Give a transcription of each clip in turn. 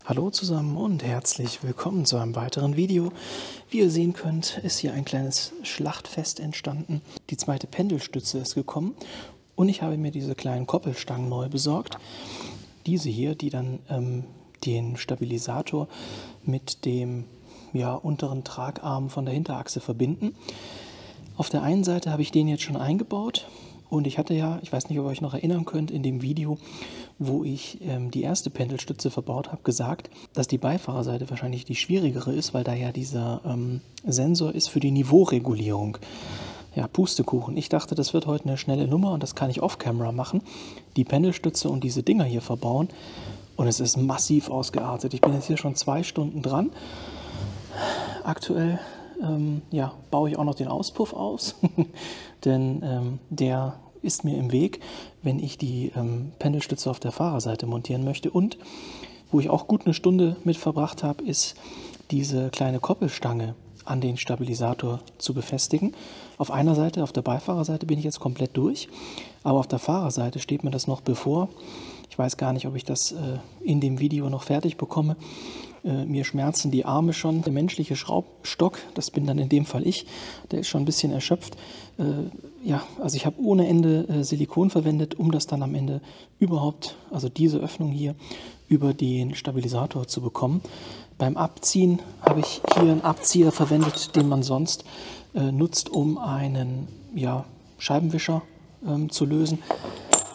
Hallo zusammen und herzlich willkommen zu einem weiteren Video. Wie ihr sehen könnt, ist hier ein kleines Schlachtfest entstanden. Die zweite Pendelstütze ist gekommen und ich habe mir diese kleinen Koppelstangen neu besorgt. Diese hier, die dann den Stabilisator mit dem unteren Tragarm von der Hinterachse verbinden. Auf der einen Seite habe ich den jetzt schon eingebaut. Und ich hatte ja, ich weiß nicht, ob ihr euch noch erinnern könnt, in dem Video, wo ich die erste Pendelstütze verbaut habe, gesagt, dass die Beifahrerseite wahrscheinlich die schwierigere ist, weil da ja dieser Sensor ist für die Niveauregulierung. Ja, Pustekuchen. Ich dachte, das wird heute eine schnelle Nummer und das kann ich off-camera machen. Die Pendelstütze und diese Dinger hier verbauen. Und es ist massiv ausgeartet. Ich bin jetzt hier schon 2 Stunden dran. Aktuell baue ich auch noch den Auspuff aus, denn der ist mir im Weg, wenn ich die Pendelstütze auf der Fahrerseite montieren möchte. Und wo ich auch gut eine Stunde mit verbracht habe, ist diese kleine Koppelstange an den Stabilisator zu befestigen. Auf einer Seite, auf der Beifahrerseite bin ich jetzt komplett durch, aber auf der Fahrerseite steht mir das noch bevor. Ich weiß gar nicht, ob ich das in dem Video noch fertig bekomme. Mir schmerzen die Arme schon. Der menschliche Schraubstock, das bin dann in dem Fall ich, der ist schon ein bisschen erschöpft. Also ich habe ohne Ende Silikon verwendet, um das dann am Ende überhaupt, also diese Öffnung hier, über den Stabilisator zu bekommen. Beim Abziehen habe ich hier einen Abzieher verwendet, den man sonst nutzt, um einen Scheibenwischer zu lösen.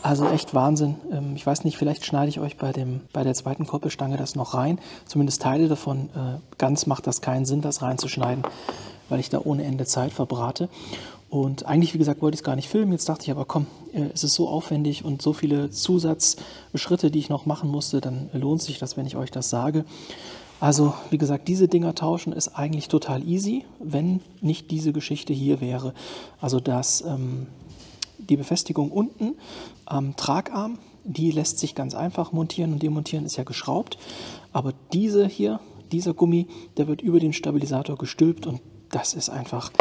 Also echt Wahnsinn. Ich weiß nicht, vielleicht schneide ich euch bei der zweiten Koppelstange das noch rein. Zumindest Teile davon. Ganz macht das keinen Sinn, das reinzuschneiden, weil ich da ohne Ende Zeit verbrate. Und eigentlich, wie gesagt, wollte ich es gar nicht filmen. Jetzt dachte ich aber, komm, es ist so aufwendig und so viele Zusatzschritte, die ich noch machen musste, dann lohnt sich das, wenn ich euch das sage. Also, wie gesagt, diese Dinger tauschen ist eigentlich total easy, wenn nicht diese Geschichte hier wäre. Also, dass die Befestigung unten am Tragarm, die lässt sich ganz einfach montieren und demontieren, ist ja geschraubt. Aber dieser Gummi, der wird über den Stabilisator gestülpt und das ist einfach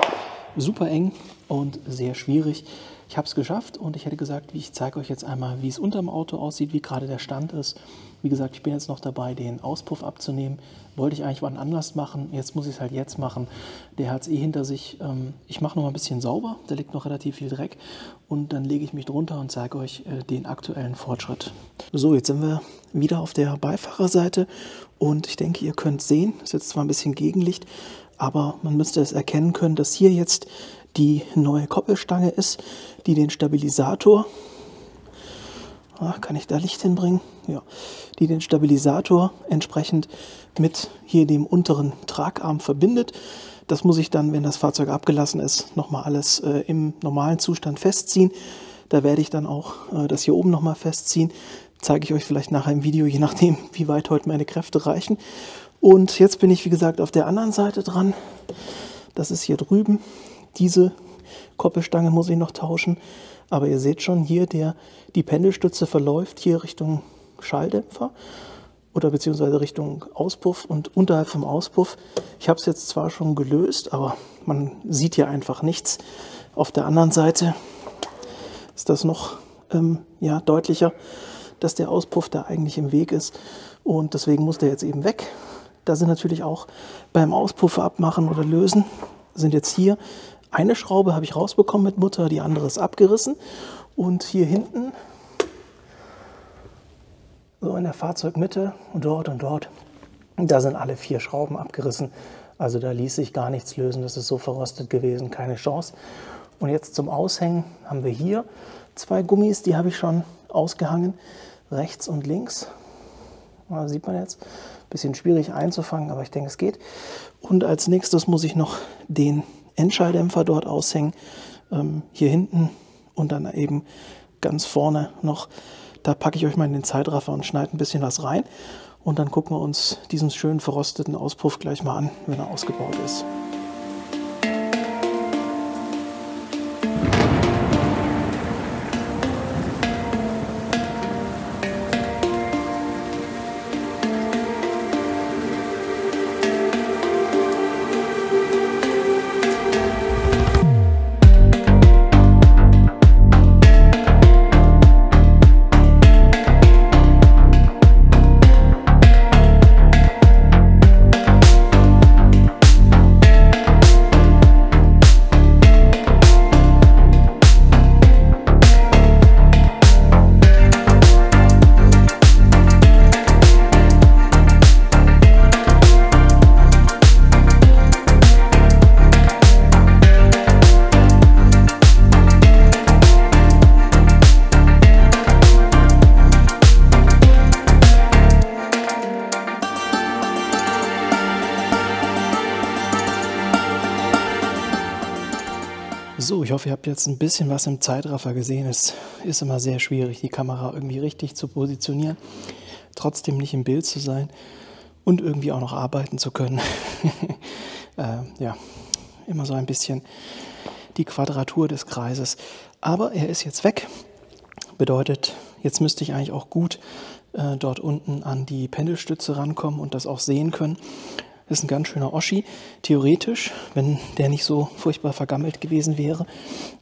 super eng und sehr schwierig. Ich habe es geschafft und ich hätte gesagt, ich zeige euch jetzt einmal, wie es unterm Auto aussieht, wie gerade der Stand ist. Wie gesagt, ich bin jetzt noch dabei, den Auspuff abzunehmen. Wollte ich eigentlich wann anders machen, jetzt muss ich es halt jetzt machen. Der hat es hinter sich. Ich mache noch mal ein bisschen sauber, da liegt noch relativ viel Dreck. Und dann lege ich mich drunter und zeige euch den aktuellen Fortschritt. So, jetzt sind wir wieder auf der Beifahrerseite und ich denke, ihr könnt sehen, es ist jetzt zwar ein bisschen Gegenlicht, aber man müsste es erkennen können, dass hier jetzt die neue Koppelstange ist, die den Stabilisator, kann ich da Licht hinbringen? Ja, die den Stabilisator entsprechend mit hier dem unteren Tragarm verbindet. Das muss ich dann, wenn das Fahrzeug abgelassen ist, nochmal alles im normalen Zustand festziehen. Da werde ich dann auch das hier oben nochmal festziehen. Zeige ich euch vielleicht nachher im Video, je nachdem, wie weit heute meine Kräfte reichen. Und jetzt bin ich, wie gesagt, auf der anderen Seite dran. Das ist hier drüben. Diese Koppelstange muss ich noch tauschen. Aber ihr seht schon hier, die Pendelstütze verläuft hier Richtung Schalldämpfer oder beziehungsweise Richtung Auspuff und unterhalb vom Auspuff. Ich habe es jetzt zwar schon gelöst, aber man sieht hier einfach nichts. Auf der anderen Seite ist das noch deutlicher, dass der Auspuff da eigentlich im Weg ist und deswegen muss der jetzt eben weg. Da sind natürlich auch beim Auspuff abmachen oder lösen, sind jetzt hier eine Schraube habe ich rausbekommen mit Mutter, die andere ist abgerissen und hier hinten, so in der Fahrzeugmitte und dort, da sind alle 4 Schrauben abgerissen. Also da ließ sich gar nichts lösen, das ist so verrostet gewesen, keine Chance. Und jetzt zum Aushängen haben wir hier 2 Gummis, die habe ich schon ausgehangen, rechts und links. Da sieht man jetzt, ein bisschen schwierig einzufangen, aber ich denke, es geht. Und als nächstes muss ich noch den Endschalldämpfer dort aushängen, hier hinten und dann eben ganz vorne noch. Da packe ich euch mal in den Zeitraffer und schneide ein bisschen was rein. Und dann gucken wir uns diesen schönen verrosteten Auspuff gleich mal an, wenn er ausgebaut ist. ich hoffe, ihr habt jetzt ein bisschen was im Zeitraffer gesehen. Es ist immer sehr schwierig, die Kamera irgendwie richtig zu positionieren, trotzdem nicht im Bild zu sein und irgendwie auch noch arbeiten zu können. Ja, immer so ein bisschen die Quadratur des Kreises. Aber er ist jetzt weg. Bedeutet, jetzt müsste ich eigentlich auch gut dort unten an die Pendelstütze rankommen und das auch sehen können. Das ist ein ganz schöner Oschi. Theoretisch, wenn der nicht so furchtbar vergammelt gewesen wäre,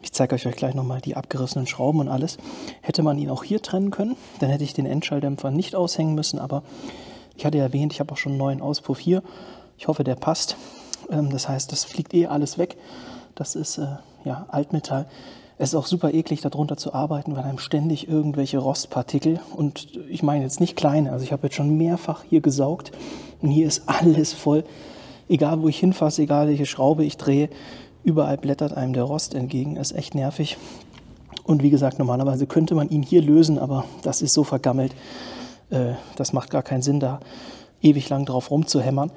ich zeige euch gleich nochmal die abgerissenen Schrauben und alles, hätte man ihn auch hier trennen können. Dann hätte ich den Endschalldämpfer nicht aushängen müssen, aber ich hatte ja erwähnt, ich habe auch schon einen neuen Auspuff hier. Ich hoffe, der passt. Das heißt, das fliegt eh alles weg. Das ist ja Altmetall. Es ist auch super eklig, darunter zu arbeiten, weil einem ständig irgendwelche Rostpartikel, und ich meine jetzt nicht kleine, also ich habe jetzt schon mehrfach hier gesaugt und hier ist alles voll. Egal wo ich hinfasse, egal welche Schraube ich drehe, überall blättert einem der Rost entgegen. Ist echt nervig. Und wie gesagt, normalerweise könnte man ihn hier lösen, aber das ist so vergammelt. Das macht gar keinen Sinn, da ewig lang drauf rumzuhämmern.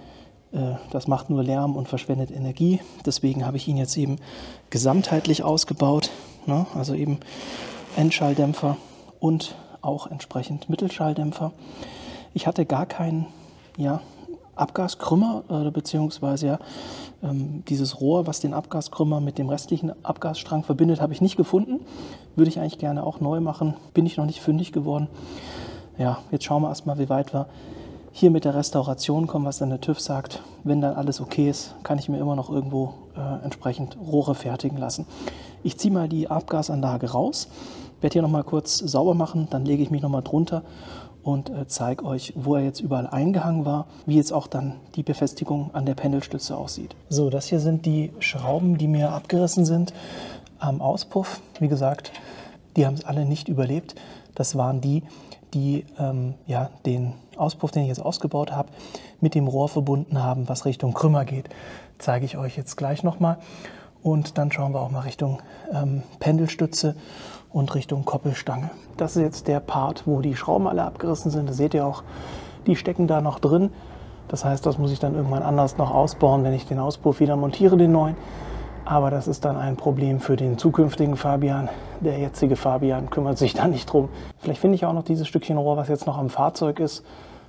Das macht nur Lärm und verschwendet Energie. Deswegen habe ich ihn jetzt eben gesamtheitlich ausgebaut. Ne? Also eben Endschalldämpfer und auch entsprechend Mittelschalldämpfer. Ich hatte gar keinen Abgaskrümmer, beziehungsweise dieses Rohr, was den Abgaskrümmer mit dem restlichen Abgasstrang verbindet, habe ich nicht gefunden. Würde ich eigentlich gerne auch neu machen. Bin ich noch nicht fündig geworden. Ja, jetzt schauen wir erstmal, wie weit wir hier mit der Restauration kommen, was dann der TÜV sagt. Wenn dann alles okay ist, kann ich mir immer noch irgendwo entsprechend Rohre fertigen lassen. Ich ziehe mal die Abgasanlage raus, werde hier nochmal kurz sauber machen, dann lege ich mich nochmal drunter und zeige euch, wo er jetzt überall eingehangen war, wie jetzt auch dann die Befestigung an der Pendelstütze aussieht. So, das hier sind die Schrauben, die mir abgerissen sind am Auspuff. Wie gesagt, die haben es alle nicht überlebt. Das waren die den Auspuff, den ich jetzt ausgebaut habe, mit dem Rohr verbunden haben, was Richtung Krümmer geht. Zeige ich euch jetzt gleich nochmal. Und dann schauen wir auch mal Richtung Pendelstütze und Richtung Koppelstange. Das ist jetzt der Part, wo die Schrauben alle abgerissen sind. Das seht ihr auch, die stecken da noch drin. Das heißt, das muss ich dann irgendwann anders noch ausbauen, wenn ich den Auspuff wieder montiere, den neuen. Aber das ist dann ein Problem für den zukünftigen Fabian. Der jetzige Fabian kümmert sich da nicht drum. Vielleicht finde ich auch noch dieses Stückchen Rohr, was jetzt noch am Fahrzeug ist,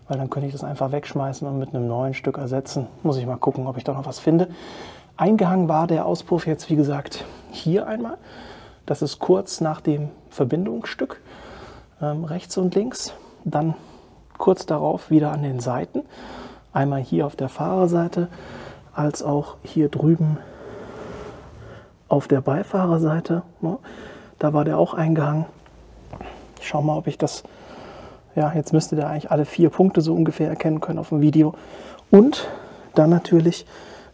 weil dann könnte ich das einfach wegschmeißen und mit einem neuen Stück ersetzen. Muss ich mal gucken, ob ich da noch was finde. Eingehangen war der Auspuff jetzt, wie gesagt, hier einmal. Das ist kurz nach dem Verbindungsstück, rechts und links. Dann kurz darauf wieder an den Seiten. Einmal hier auf der Fahrerseite, als auch hier drüben auf der Beifahrerseite. Da war der auch eingehangen. Ich schaue mal, ob ich das... Ja, jetzt müsste der eigentlich alle 4 Punkte so ungefähr erkennen können auf dem Video. Und dann natürlich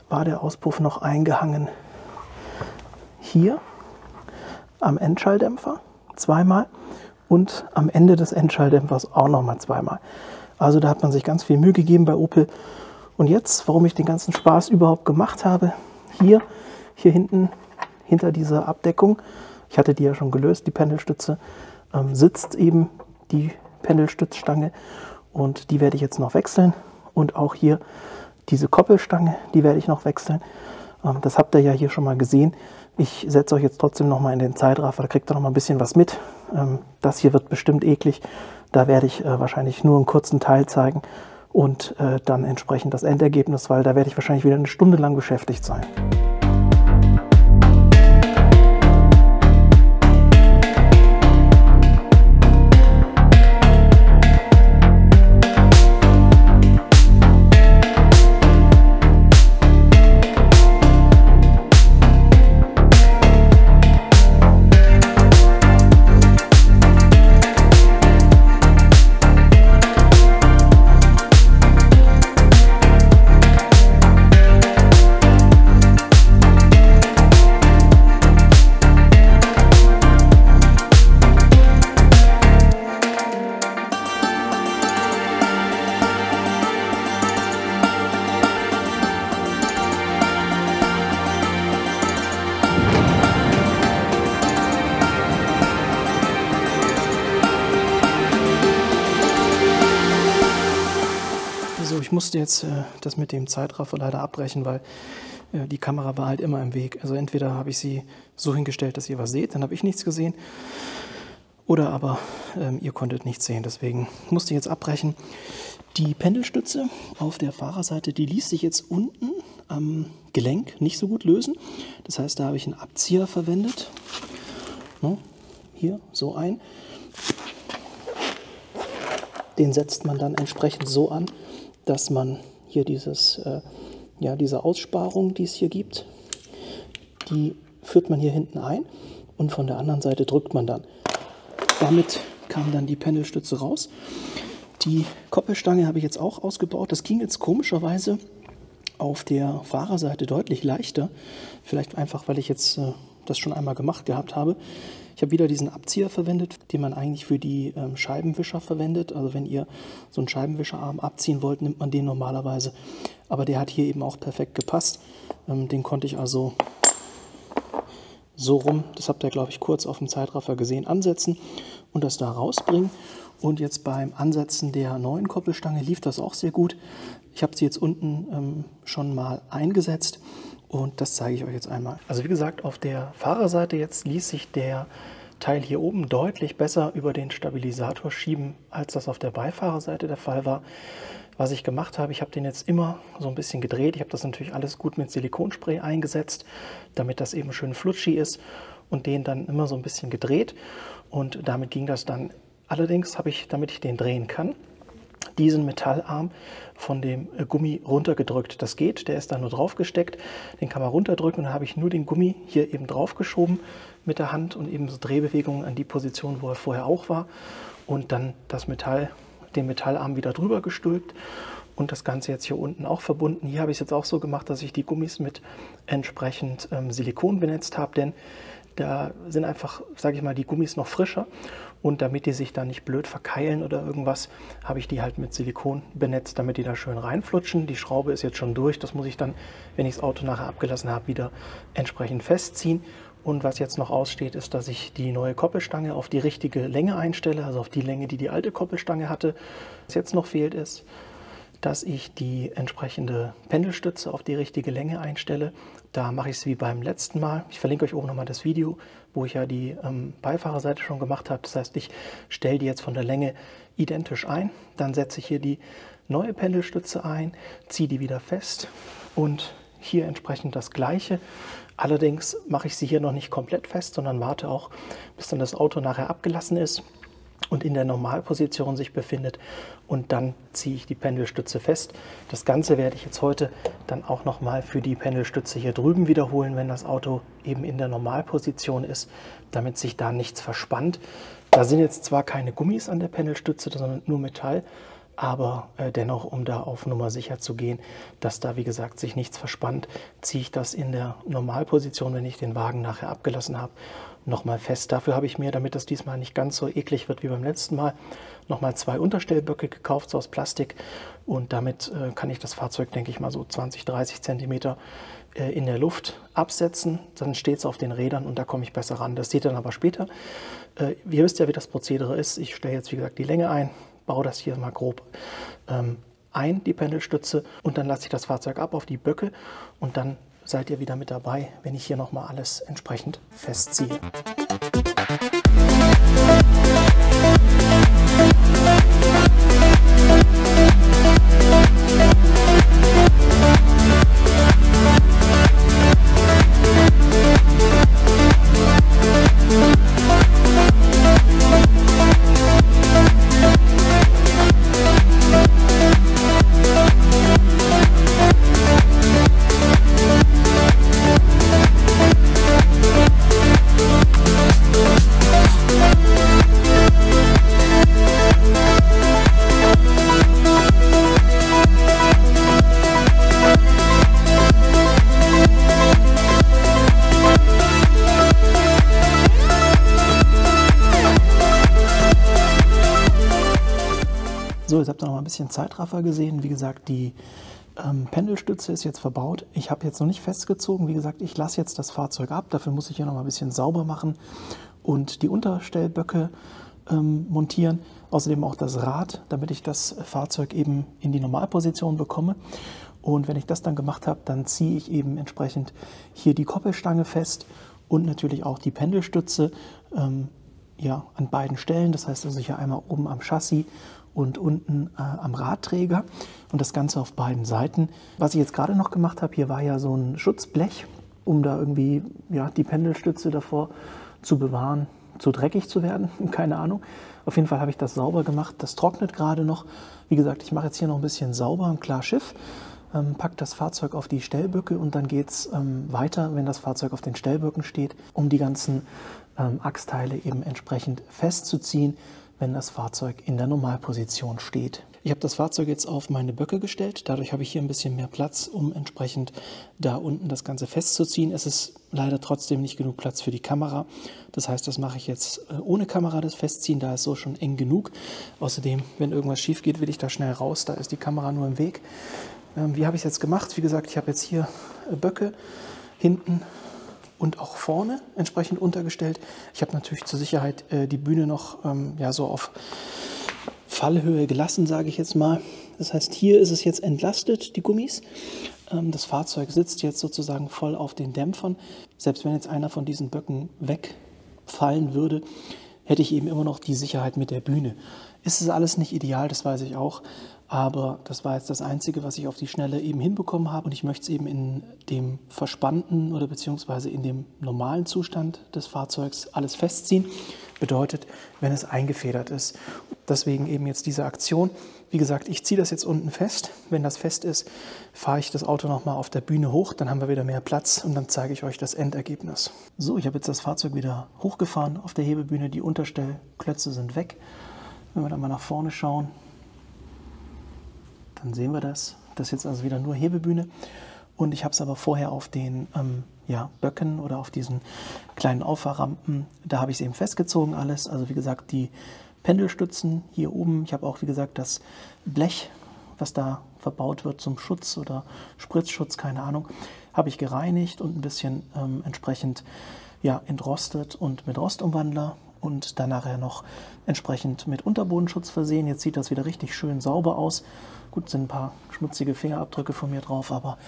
war der Auspuff noch eingehangen hier am Endschalldämpfer zweimal und am Ende des Endschalldämpfers auch nochmal zweimal. Also da hat man sich ganz viel Mühe gegeben bei Opel. Und jetzt, warum ich den ganzen Spaß überhaupt gemacht habe, hier hinten, hinter dieser Abdeckung, ich hatte die ja schon gelöst, die Pendelstütze, sitzt eben die Pendelstützstange und die werde ich jetzt noch wechseln. Und auch hier diese Koppelstange, die werde ich noch wechseln. Das habt ihr ja hier schon mal gesehen. Ich setze euch jetzt trotzdem noch mal in den Zeitraffer, da kriegt ihr noch mal ein bisschen was mit. Das hier wird bestimmt eklig. Da werde ich wahrscheinlich nur einen kurzen Teil zeigen und dann entsprechend das Endergebnis, weil da werde ich wahrscheinlich wieder eine Stunde lang beschäftigt sein. Ich musste jetzt das mit dem Zeitraffer leider abbrechen, weil die Kamera war halt immer im Weg. Also entweder habe ich sie so hingestellt, dass ihr was seht, dann habe ich nichts gesehen. Oder aber ihr konntet nichts sehen, deswegen musste ich jetzt abbrechen. Die Pendelstütze auf der Fahrerseite, die ließ sich jetzt unten am Gelenk nicht so gut lösen. Das heißt, da habe ich einen Abzieher verwendet. Hier so ein. Den setzt man dann entsprechend so an, dass man hier diese Aussparung, die es hier gibt, die führt man hier hinten ein und von der anderen Seite drückt man dann. Damit kam dann die Pendelstütze raus. Die Koppelstange habe ich jetzt auch ausgebaut. Das ging jetzt komischerweise auf der Fahrerseite deutlich leichter. Vielleicht einfach, weil ich jetzt das schon einmal gemacht gehabt habe. Ich habe wieder diesen Abzieher verwendet, den man eigentlich für die Scheibenwischer verwendet. Also wenn ihr so einen Scheibenwischerarm abziehen wollt, nimmt man den normalerweise. Aber der hat hier eben auch perfekt gepasst. Den konnte ich also so rum, das habt ihr, glaube ich, kurz auf dem Zeitraffer gesehen, ansetzen und das da rausbringen. Und jetzt beim Ansetzen der neuen Koppelstange lief das auch sehr gut. Ich habe sie jetzt unten schon mal eingesetzt und das zeige ich euch jetzt einmal. Also wie gesagt, auf der Fahrerseite jetzt ließ sich der Teil hier oben deutlich besser über den Stabilisator schieben, als das auf der Beifahrerseite der Fall war. Was ich gemacht habe, ich habe den jetzt immer so ein bisschen gedreht. Ich habe das natürlich alles gut mit Silikonspray eingesetzt, damit das eben schön flutschi ist und den dann immer so ein bisschen gedreht. Und damit ging das dann. Allerdings habe ich, damit ich den drehen kann, diesen Metallarm von dem Gummi runtergedrückt. Das geht, der ist da nur drauf gesteckt. Den kann man runterdrücken und dann habe ich nur den Gummi hier eben drauf geschoben mit der Hand und eben so Drehbewegungen an die Position, wo er vorher auch war. Und dann den Metallarm wieder drüber gestülpt und das Ganze jetzt hier unten auch verbunden. Hier habe ich es jetzt auch so gemacht, dass ich die Gummis mit entsprechend Silikon benetzt habe, denn da sind einfach, sage ich mal, die Gummis noch frischer und damit die sich da nicht blöd verkeilen oder irgendwas, habe ich die halt mit Silikon benetzt, damit die da schön reinflutschen. Die Schraube ist jetzt schon durch, das muss ich dann, wenn ich das Auto nachher abgelassen habe, wieder entsprechend festziehen. Und was jetzt noch aussteht, ist, dass ich die neue Koppelstange auf die richtige Länge einstelle, also auf die Länge, die die alte Koppelstange hatte. Was jetzt noch fehlt, ist, dass ich die entsprechende Pendelstütze auf die richtige Länge einstelle. Da mache ich es wie beim letzten Mal. Ich verlinke euch oben nochmal das Video, wo ich ja die Beifahrerseite schon gemacht habe. Das heißt, ich stelle die jetzt von der Länge identisch ein. Dann setze ich hier die neue Pendelstütze ein, ziehe die wieder fest und hier entsprechend das Gleiche. Allerdings mache ich sie hier noch nicht komplett fest, sondern warte auch, bis dann das Auto nachher abgelassen ist und in der Normalposition sich befindet und dann ziehe ich die Pendelstütze fest. Das Ganze werde ich jetzt heute dann auch nochmal für die Pendelstütze hier drüben wiederholen, wenn das Auto eben in der Normalposition ist, damit sich da nichts verspannt. Da sind jetzt zwar keine Gummis an der Pendelstütze, sondern nur Metall, aber dennoch, um da auf Nummer sicher zu gehen, dass da, wie gesagt, sich nichts verspannt, ziehe ich das in der Normalposition, wenn ich den Wagen nachher abgelassen habe, nochmal fest. Dafür habe ich mir, damit das diesmal nicht ganz so eklig wird wie beim letzten Mal, nochmal 2 Unterstellböcke gekauft, so aus Plastik. Und damit kann ich das Fahrzeug, denke ich mal, so 20, 30 Zentimeter in der Luft absetzen. Dann steht es auf den Rädern und da komme ich besser ran. Das seht ihr dann aber später. Ihr wisst ja, wie das Prozedere ist. Ich stelle jetzt, wie gesagt, die Länge ein, baue das hier mal grob ein, die Pendelstütze, und dann lasse ich das Fahrzeug ab auf die Böcke und dann seid ihr wieder mit dabei, wenn ich hier nochmal alles entsprechend festziehe. So, jetzt habt ihr noch mal ein bisschen Zeitraffer gesehen. Wie gesagt, die Pendelstütze ist jetzt verbaut. Ich habe jetzt noch nicht festgezogen. Wie gesagt, ich lasse jetzt das Fahrzeug ab. Dafür muss ich hier noch mal ein bisschen sauber machen und die Unterstellböcke montieren. Außerdem auch das Rad, damit ich das Fahrzeug eben in die Normalposition bekomme. Und wenn ich das dann gemacht habe, dann ziehe ich eben entsprechend hier die Koppelstange fest und natürlich auch die Pendelstütze ja, an beiden Stellen. Das heißt also hier einmal oben am Chassis und unten am Radträger und das Ganze auf beiden Seiten. Was ich jetzt gerade noch gemacht habe, hier war ja so ein Schutzblech, um da irgendwie ja, die Pendelstütze davor zu bewahren, zu dreckig zu werden, keine Ahnung. Auf jeden Fall habe ich das sauber gemacht, das trocknet gerade noch. Wie gesagt, ich mache jetzt hier noch ein bisschen sauber am Klarschiff, packe das Fahrzeug auf die Stellböcke und dann geht es weiter, wenn das Fahrzeug auf den Stellböcken steht, um die ganzen Achsteile eben entsprechend festzuziehen, wenn das Fahrzeug in der Normalposition steht. Ich habe das Fahrzeug jetzt auf meine Böcke gestellt, dadurch habe ich hier ein bisschen mehr Platz, um entsprechend da unten das Ganze festzuziehen. Es ist leider trotzdem nicht genug Platz für die Kamera, das heißt, das mache ich jetzt ohne Kamera, das Festziehen, da ist so schon eng genug. Außerdem, wenn irgendwas schief geht, will ich da schnell raus, da ist die Kamera nur im Weg. Wie habe ich es jetzt gemacht? Wie gesagt, ich habe jetzt hier Böcke hinten und auch vorne entsprechend untergestellt. Ich habe natürlich zur Sicherheit die Bühne noch ja, so auf Fallhöhe gelassen, sage ich jetzt mal. Das heißt, hier ist es jetzt entlastet, die Gummis. Das Fahrzeug sitzt jetzt sozusagen voll auf den Dämpfern. Selbst wenn jetzt einer von diesen Böcken wegfallen würde, hätte ich eben immer noch die Sicherheit mit der Bühne. Ist es alles nicht ideal, das weiß ich auch. Aber das war jetzt das Einzige, was ich auf die Schnelle eben hinbekommen habe. Und ich möchte es eben in dem verspannten oder beziehungsweise in dem normalen Zustand des Fahrzeugs alles festziehen. Bedeutet, wenn es eingefedert ist. Deswegen eben jetzt diese Aktion. Wie gesagt, ich ziehe das jetzt unten fest. Wenn das fest ist, fahre ich das Auto nochmal auf der Bühne hoch. Dann haben wir wieder mehr Platz und dann zeige ich euch das Endergebnis. So, ich habe jetzt das Fahrzeug wieder hochgefahren auf der Hebebühne. Die Unterstellklötze sind weg. Wenn wir dann mal nach vorne schauen, dann sehen wir das. Das ist jetzt also wieder nur Hebebühne. Und ich habe es aber vorher auf den ja, Böcken oder auf diesen kleinen Auffahrrampen, da habe ich es eben festgezogen alles. Also wie gesagt, die Pendelstützen hier oben. Ich habe auch, wie gesagt, das Blech, was da verbaut wird zum Schutz oder Spritzschutz, keine Ahnung, habe ich gereinigt und ein bisschen entsprechend ja, entrostet und mit Rostumwandler und dann nachher noch entsprechend mit Unterbodenschutz versehen. Jetzt sieht das wieder richtig schön sauber aus. Gut, sind ein paar schmutzige Fingerabdrücke von mir drauf, aber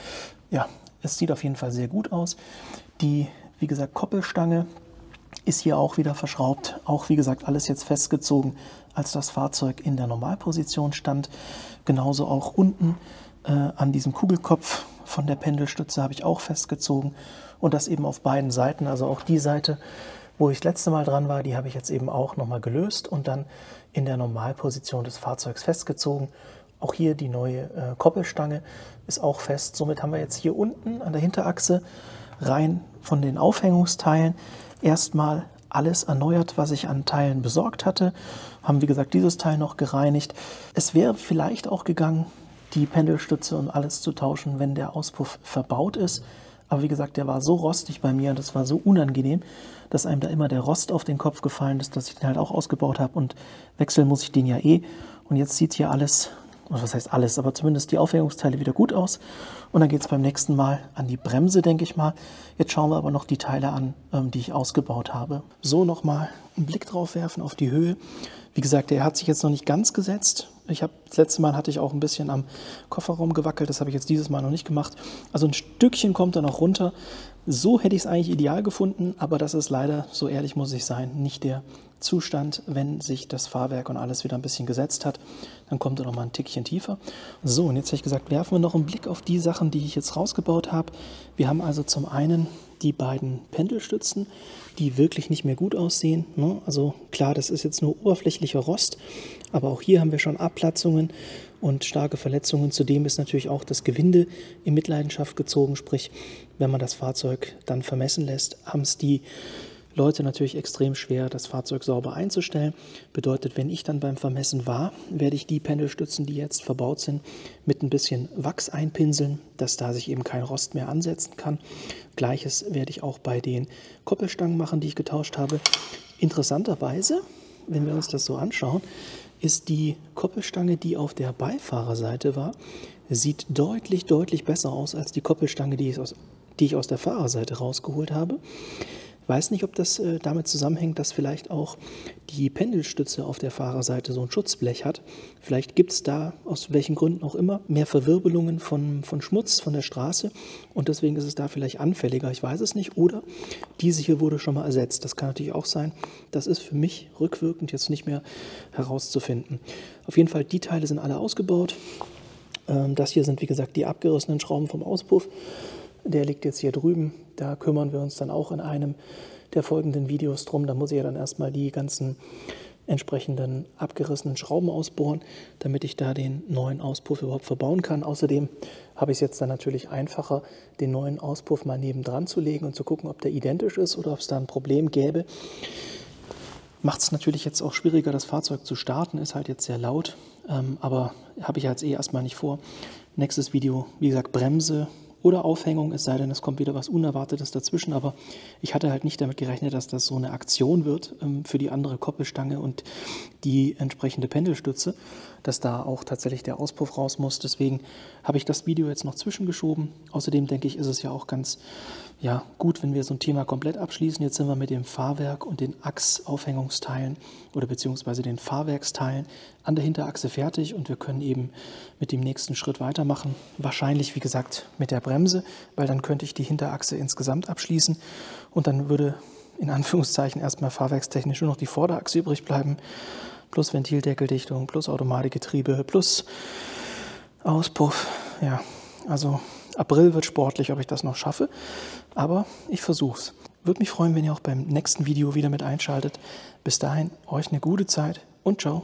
ja, es sieht auf jeden Fall sehr gut aus. Die, wie gesagt, Koppelstange ist hier auch wieder verschraubt. Auch, wie gesagt, alles jetzt festgezogen, als das Fahrzeug in der Normalposition stand. Genauso auch unten an diesem Kugelkopf von der Pendelstütze habe ich auch festgezogen. Und das eben auf beiden Seiten, also auch die Seite, wo ich das letzte Mal dran war, die habe ich jetzt eben auch nochmal gelöst und dann in der Normalposition des Fahrzeugs festgezogen. Auch hier die neue Koppelstange ist auch fest. Somit haben wir jetzt hier unten an der Hinterachse rein von den Aufhängungsteilen erstmal alles erneuert, was ich an Teilen besorgt hatte. Haben, wie gesagt, dieses Teil noch gereinigt. Es wäre vielleicht auch gegangen, die Pendelstütze und alles zu tauschen, wenn der Auspuff verbaut ist. Aber wie gesagt, der war so rostig bei mir, das war so unangenehm, dass einem da immer der Rost auf den Kopf gefallen ist, dass ich den halt auch ausgebaut habe. Und wechseln muss ich den ja eh. Und jetzt sieht hier alles, oder was heißt alles, aber zumindest die Aufhängungsteile wieder gut aus. Und dann geht es beim nächsten Mal an die Bremse, denke ich mal. Jetzt schauen wir aber noch die Teile an, die ich ausgebaut habe. So, nochmal einen Blick drauf werfen auf die Höhe. Wie gesagt, der hat sich jetzt noch nicht ganz gesetzt. Das letzte Mal hatte ich auch ein bisschen am Kofferraum gewackelt. Das habe ich jetzt dieses Mal noch nicht gemacht. Also ein Stückchen kommt da noch runter. So hätte ich es eigentlich ideal gefunden, aber das ist leider, so ehrlich muss ich sein, nicht der Zustand. Wenn sich das Fahrwerk und alles wieder ein bisschen gesetzt hat, dann kommt er noch mal ein Tickchen tiefer. So, und jetzt habe ich gesagt, werfen wir noch einen Blick auf die Sachen, die ich jetzt rausgebaut habe. Wir haben also zum einen die beiden Pendelstützen, die wirklich nicht mehr gut aussehen. Also klar, das ist jetzt nur oberflächlicher Rost, aber auch hier haben wir schon Abplatzungen und starke Verletzungen. Zudem ist natürlich auch das Gewinde in Mitleidenschaft gezogen, sprich, wenn man das Fahrzeug dann vermessen lässt, haben es die Leute natürlich extrem schwer, das Fahrzeug sauber einzustellen. Bedeutet, wenn ich dann beim Vermessen war, werde ich die Pendelstützen, die jetzt verbaut sind, mit ein bisschen Wachs einpinseln, dass da sich eben kein Rost mehr ansetzen kann. Gleiches werde ich auch bei den Koppelstangen machen, die ich getauscht habe. Interessanterweise, wenn wir uns das so anschauen, ist die Koppelstange, die auf der Beifahrerseite war, sieht deutlich, deutlich besser aus als die Koppelstange, die ich aus der Fahrerseite rausgeholt habe. Weiß nicht, ob das damit zusammenhängt, dass vielleicht auch die Pendelstütze auf der Fahrerseite so ein Schutzblech hat. Vielleicht gibt es da, aus welchen Gründen auch immer, mehr Verwirbelungen von Schmutz von der Straße und deswegen ist es da vielleicht anfälliger. Ich weiß es nicht. Oder diese hier wurde schon mal ersetzt. Das kann natürlich auch sein. Das ist für mich rückwirkend jetzt nicht mehr herauszufinden. Auf jeden Fall, die Teile sind alle ausgebaut. Das hier sind, wie gesagt, die abgerissenen Schrauben vom Auspuff. Der liegt jetzt hier drüben. Da kümmern wir uns dann auch in einem der folgenden Videos drum. Da muss ich ja dann erstmal die ganzen entsprechenden abgerissenen Schrauben ausbohren, damit ich da den neuen Auspuff überhaupt verbauen kann. Außerdem habe ich es jetzt dann natürlich einfacher, den neuen Auspuff mal nebendran zu legen und zu gucken, ob der identisch ist oder ob es da ein Problem gäbe. Macht es natürlich jetzt auch schwieriger, das Fahrzeug zu starten, ist halt jetzt sehr laut, aber habe ich jetzt erstmal nicht vor. Nächstes Video, wie gesagt, Bremse oder Aufhängung, es sei denn, es kommt wieder was Unerwartetes dazwischen, aber ich hatte halt nicht damit gerechnet, dass das so eine Aktion wird für die andere Koppelstange und die entsprechende Pendelstütze, dass da auch tatsächlich der Auspuff raus muss. Deswegen habe ich das Video jetzt noch zwischengeschoben. Außerdem denke ich, ist es ja auch ganz gut, wenn wir so ein Thema komplett abschließen. Jetzt sind wir mit dem Fahrwerk und den Achsaufhängungsteilen oder beziehungsweise den Fahrwerksteilen an der Hinterachse fertig und wir können eben mit dem nächsten Schritt weitermachen. Wahrscheinlich, wie gesagt, mit der Bremse, weil dann könnte ich die Hinterachse insgesamt abschließen und dann würde in Anführungszeichen erstmal fahrwerkstechnisch nur noch die Vorderachse übrig bleiben, plus Ventildeckeldichtung, plus Automatikgetriebe, plus Auspuff. Ja, also April wird sportlich, ob ich das noch schaffe, aber ich versuch's. Würde mich freuen, wenn ihr auch beim nächsten Video wieder mit einschaltet. Bis dahin, euch eine gute Zeit und ciao.